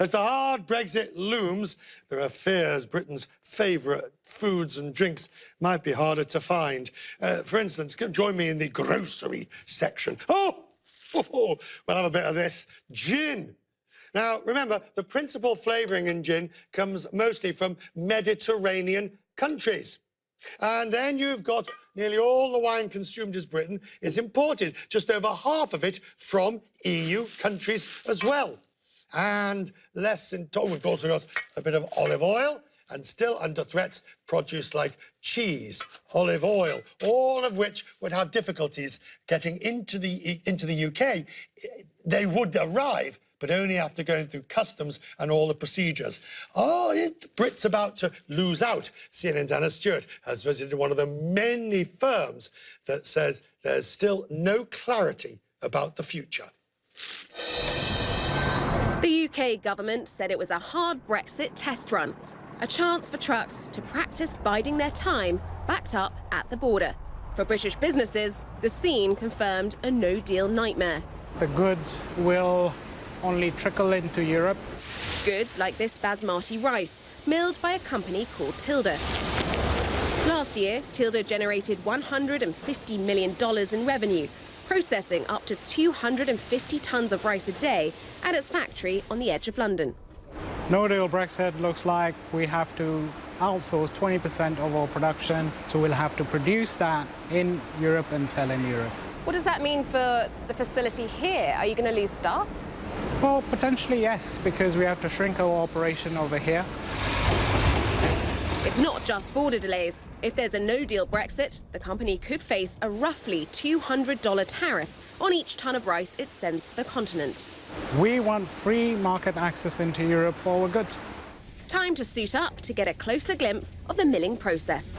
As the hard Brexit looms, there are fears Britain's favourite foods and drinks might be harder to find. For instance, join me in the grocery section. We'll have a bit of this. Gin. Now, remember, the principal flavouring in gin comes mostly from Mediterranean countries. And then you've got nearly all the wine consumed in Britain is imported, just over half of it from EU countries as well. And we've also got a bit of olive oil, and still under threats, produce like cheese, olive oil, all of which would have difficulties getting into the UK. They would arrive, but only after going through customs and all the procedures. The Brits about to lose out. CNN's Anna Stewart has visited one of the many firms that says there's still no clarity about the future. The UK government said it was a hard Brexit test run, a chance for trucks to practice biding their time backed up at the border. For British businesses, the scene confirmed a no-deal nightmare. The goods will only trickle into Europe. Goods like this basmati rice, milled by a company called Tilda. Last year, Tilda generated $150 million in revenue, processing up to 250 tonnes of rice a day at its factory on the edge of London. No-deal Brexit looks like we have to outsource 20% of our production, so we'll have to produce that in Europe and sell in Europe. What does that mean for the facility here? Are you going to lose staff? Well, potentially yes, because we have to shrink our operation over here. It's not just border delays. If there's a no-deal Brexit, the company could face a roughly $200 tariff on each tonne of rice it sends to the continent. We want free market access into Europe for our goods. Time to suit up to get a closer glimpse of the milling process.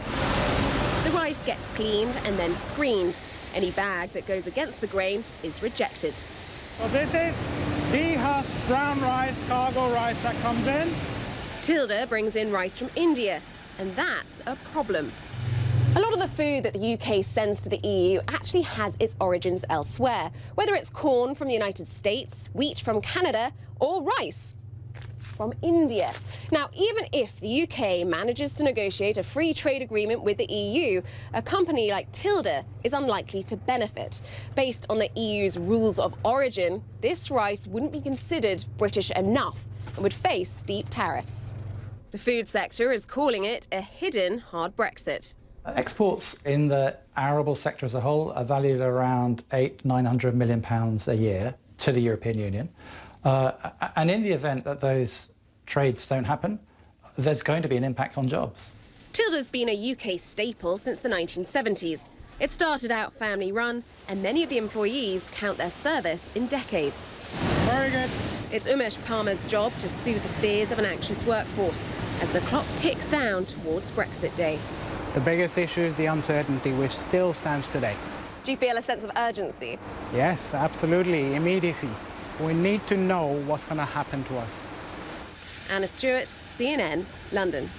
The rice gets cleaned and then screened. Any bag that goes against the grain is rejected. So this is dehusked brown rice, cargo rice that comes in. Tilda brings in rice from India, and that's a problem. A lot of the food that the UK sends to the EU actually has its origins elsewhere, whether it's corn from the United States, wheat from Canada, or rice from India. Now, even if the UK manages to negotiate a free trade agreement with the EU, a company like Tilda is unlikely to benefit. Based on the EU's rules of origin, this rice wouldn't be considered British enough and would face steep tariffs. The food sector is calling it a hidden hard Brexit. Exports in the arable sector as a whole are valued at around £900 million a year to the European Union. And in the event that those trades don't happen, there's going to be an impact on jobs. Tilda's been a UK staple since the 1970s. It started out family-run, and many of the employees count their service in decades. Very good. It's Umesh Palmer's job to soothe the fears of an anxious workforce as the clock ticks down towards Brexit Day. The biggest issue is the uncertainty, which still stands today. Do you feel a sense of urgency? Yes, absolutely, immediacy. We need to know what's going to happen to us. Anna Stewart, CNN, London.